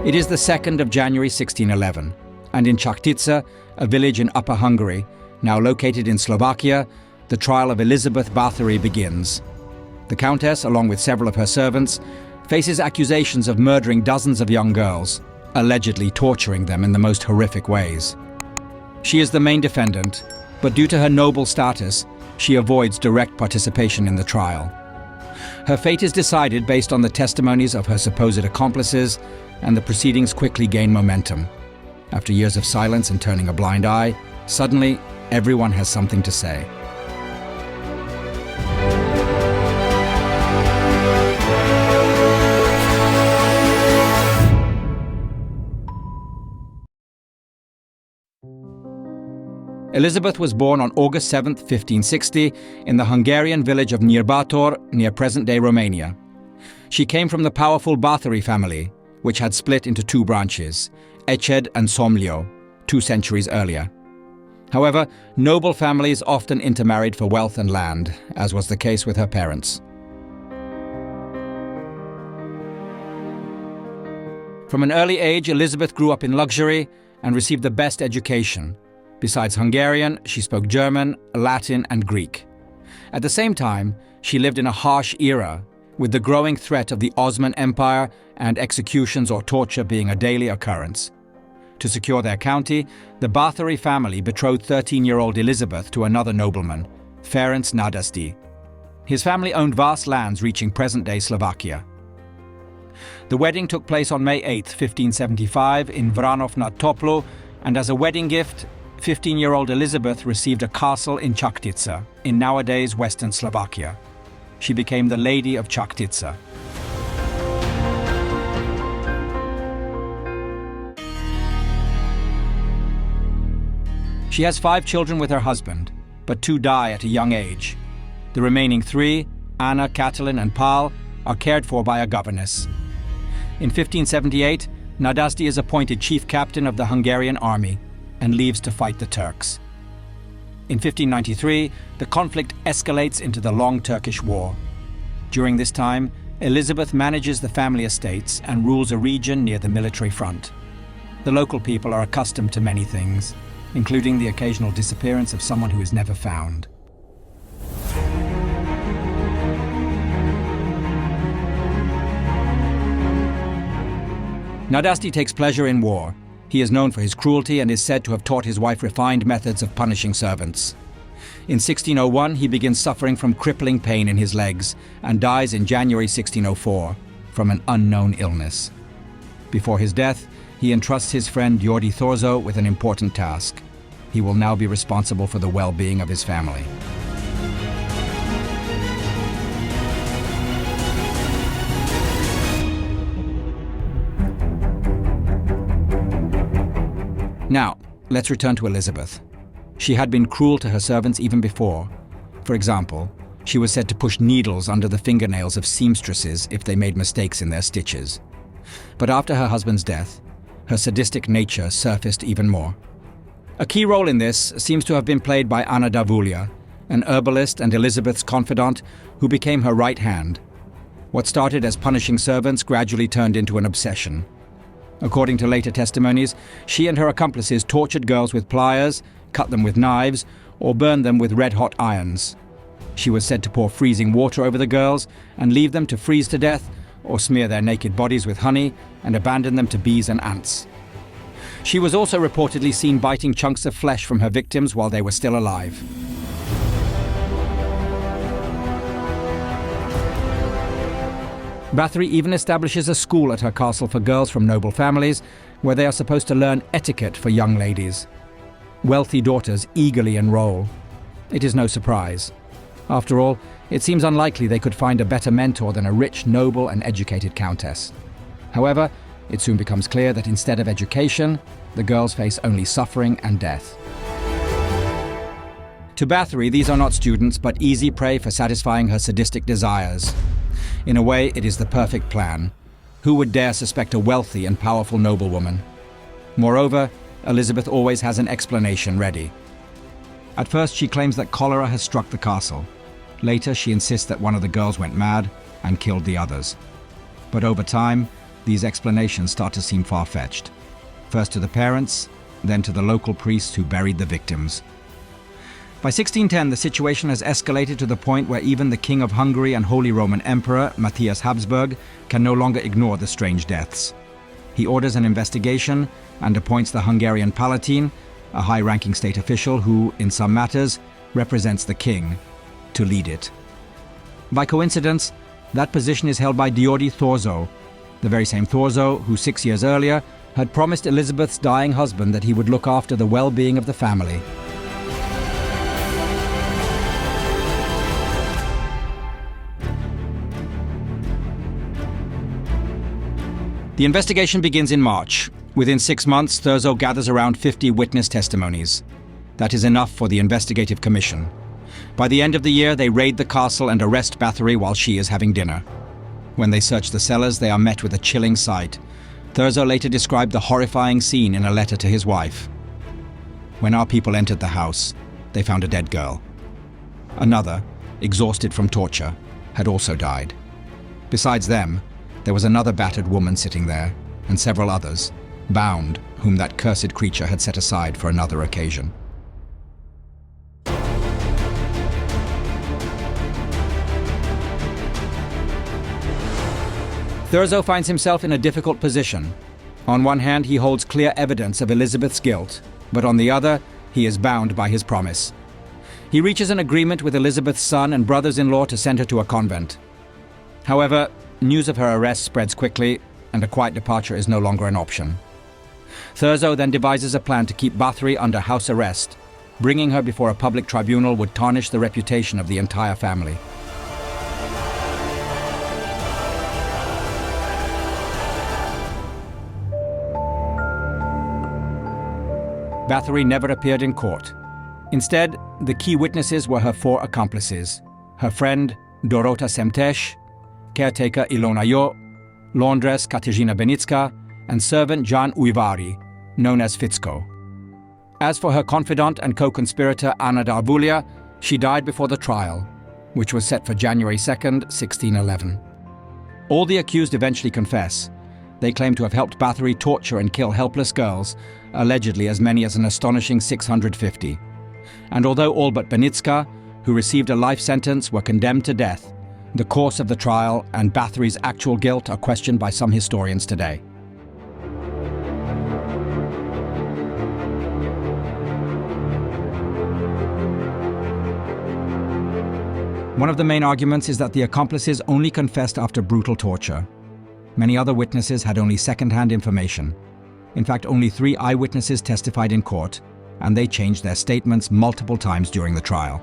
It is the 2nd of January 1611, and in Čachtice, a village in Upper Hungary, now located in Slovakia, the trial of Elizabeth Báthory begins. The Countess, along with several of her servants, faces accusations of murdering dozens of young girls, allegedly torturing them in the most horrific ways. She is the main defendant, but due to her noble status, she avoids direct participation in the trial. Her fate is decided based on the testimonies of her supposed accomplices, and the proceedings quickly gain momentum. After years of silence and turning a blind eye, suddenly everyone has something to say. Elizabeth was born on August 7, 1560, in the Hungarian village of Nyírbátor, near present-day Romania. She came from the powerful Báthory family, which had split into two branches, Eched and Somlyó, 2 centuries earlier. However, noble families often intermarried for wealth and land, as was the case with her parents. From an early age, Elizabeth grew up in luxury and received the best education. Besides Hungarian, she spoke German, Latin, and Greek. At the same time, she lived in a harsh era, with the growing threat of the Ottoman Empire and executions or torture being a daily occurrence. To secure their county, the Báthory family betrothed 13-year-old Elizabeth to another nobleman, Ferenc Nadasdy. His family owned vast lands reaching present-day Slovakia. The wedding took place on May 8, 1575, in Vranov nad Topľou, and as a wedding gift, 15-year-old Elizabeth received a castle in Čachtice, in nowadays Western Slovakia. She became the Lady of Čachtice. She has 5 children with her husband, but 2 die at a young age. The remaining 3, Anna, Katalin, and Pál, are cared for by a governess. In 1578, Nadasdy is appointed chief captain of the Hungarian army and leaves to fight the Turks. In 1593, the conflict escalates into the Long Turkish War. During this time, Elizabeth manages the family estates and rules a region near the military front. The local people are accustomed to many things, including the occasional disappearance of someone who is never found. Nadasdy takes pleasure in war. He is known for his cruelty and is said to have taught his wife refined methods of punishing servants. In 1601, he begins suffering from crippling pain in his legs and dies in January 1604 from an unknown illness. Before his death, he entrusts his friend György Thorzo with an important task. He will now be responsible for the well-being of his family. Now, let's return to Elizabeth. She had been cruel to her servants even before. For example, she was said to push needles under the fingernails of seamstresses if they made mistakes in their stitches. But after her husband's death, her sadistic nature surfaced even more. A key role in this seems to have been played by Anna Davulia, an herbalist and Elizabeth's confidant who became her right hand. What started as punishing servants gradually turned into an obsession. According to later testimonies, she and her accomplices tortured girls with pliers, cut them with knives, or burned them with red-hot irons. She was said to pour freezing water over the girls and leave them to freeze to death, or smear their naked bodies with honey and abandon them to bees and ants. She was also reportedly seen biting chunks of flesh from her victims while they were still alive. Báthory even establishes a school at her castle for girls from noble families, where they are supposed to learn etiquette for young ladies. Wealthy daughters eagerly enroll. It is no surprise. After all, it seems unlikely they could find a better mentor than a rich, noble, and educated countess. However, it soon becomes clear that instead of education, the girls face only suffering and death. To Báthory, these are not students, but easy prey for satisfying her sadistic desires. In a way, it is the perfect plan. Who would dare suspect a wealthy and powerful noblewoman? Moreover, Elizabeth always has an explanation ready. At first, she claims that cholera has struck the castle. Later, she insists that one of the girls went mad and killed the others. But over time, these explanations start to seem far-fetched. First to the parents, then to the local priests who buried the victims. By 1610, the situation has escalated to the point where even the King of Hungary and Holy Roman Emperor, Matthias Habsburg, can no longer ignore the strange deaths. He orders an investigation and appoints the Hungarian Palatine, a high-ranking state official who, in some matters, represents the king, to lead it. By coincidence, that position is held by György Thorzo, the very same Thorzo who 6 years earlier had promised Elizabeth's dying husband that he would look after the well-being of the family. The investigation begins in March. Within 6 months, Thurzo gathers around 50 witness testimonies. That is enough for the investigative commission. By the end of the year, they raid the castle and arrest Báthory while she is having dinner. When they search the cellars, they are met with a chilling sight. Thurzo later described the horrifying scene in a letter to his wife. When our people entered the house, they found a dead girl. Another, exhausted from torture, had also died. Besides them, there was another battered woman sitting there, and several others, bound, whom that cursed creature had set aside for another occasion. Thurzo finds himself in a difficult position. On one hand, he holds clear evidence of Elizabeth's guilt, but on the other, he is bound by his promise. He reaches an agreement with Elizabeth's son and brothers-in-law to send her to a convent. However, news of her arrest spreads quickly, and a quiet departure is no longer an option. Thurzo then devises a plan to keep Báthory under house arrest. Bringing her before a public tribunal would tarnish the reputation of the entire family. Báthory never appeared in court. Instead, the key witnesses were her 4 accomplices: her friend Dorota Semtes, caretaker Ilona Jo, laundress Katarzyna Benicka, and servant Jan Ujvari, known as Ficko. As for her confidant and co-conspirator Anna Darvulia, she died before the trial, which was set for January 2nd, 1611. All the accused eventually confess. They claim to have helped Báthory torture and kill helpless girls, allegedly as many as an astonishing 650. And although all but Benicka, who received a life sentence, were condemned to death, the course of the trial and Báthory's actual guilt are questioned by some historians today. One of the main arguments is that the accomplices only confessed after brutal torture. Many other witnesses had only second-hand information. In fact, only 3 eyewitnesses testified in court, and they changed their statements multiple times during the trial.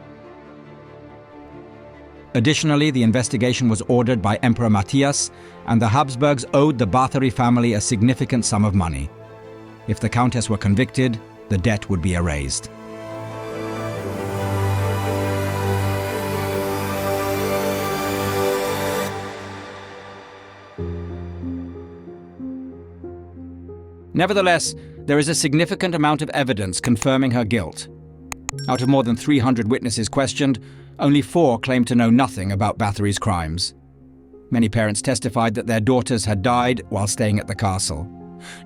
Additionally, the investigation was ordered by Emperor Matthias, and the Habsburgs owed the Báthory family a significant sum of money. If the Countess were convicted, the debt would be erased. Nevertheless, there is a significant amount of evidence confirming her guilt. Out of more than 300 witnesses questioned, only 4 claimed to know nothing about Báthory's crimes. Many parents testified that their daughters had died while staying at the castle.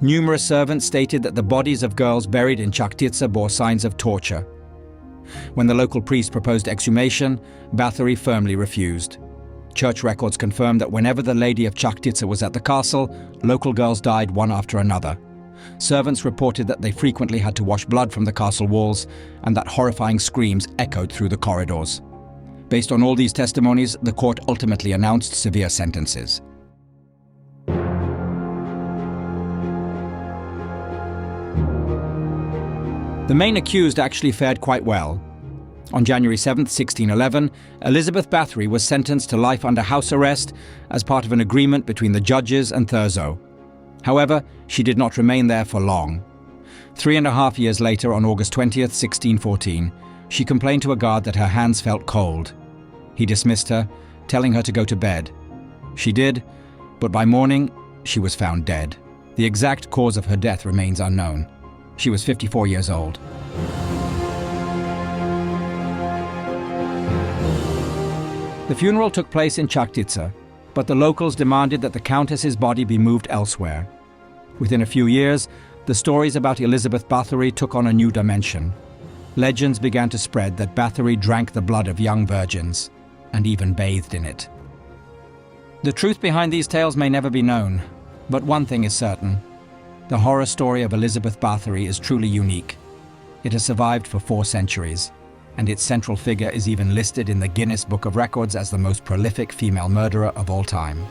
Numerous servants stated that the bodies of girls buried in Czech bore signs of torture. When the local priest proposed exhumation, Báthory firmly refused. Church records confirm that whenever the Lady of Czech was at the castle, local girls died one after another. Servants reported that they frequently had to wash blood from the castle walls, and that horrifying screams echoed through the corridors. Based on all these testimonies, the court ultimately announced severe sentences. The main accused actually fared quite well. On January 7, 1611, Elizabeth Báthory was sentenced to life under house arrest as part of an agreement between the judges and Thurzo. However, she did not remain there for long. 3.5 years later, on August 20th, 1614, she complained to a guard that her hands felt cold. He dismissed her, telling her to go to bed. She did, but by morning, she was found dead. The exact cause of her death remains unknown. She was 54 years old. The funeral took place in Czech, but the locals demanded that the Countess's body be moved elsewhere. Within a few years, the stories about Elizabeth Báthory took on a new dimension. Legends began to spread that Báthory drank the blood of young virgins, and even bathed in it. The truth behind these tales may never be known, but one thing is certain. The horror story of Elizabeth Báthory is truly unique. It has survived for 4 centuries, and its central figure is even listed in the Guinness Book of Records as the most prolific female murderer of all time.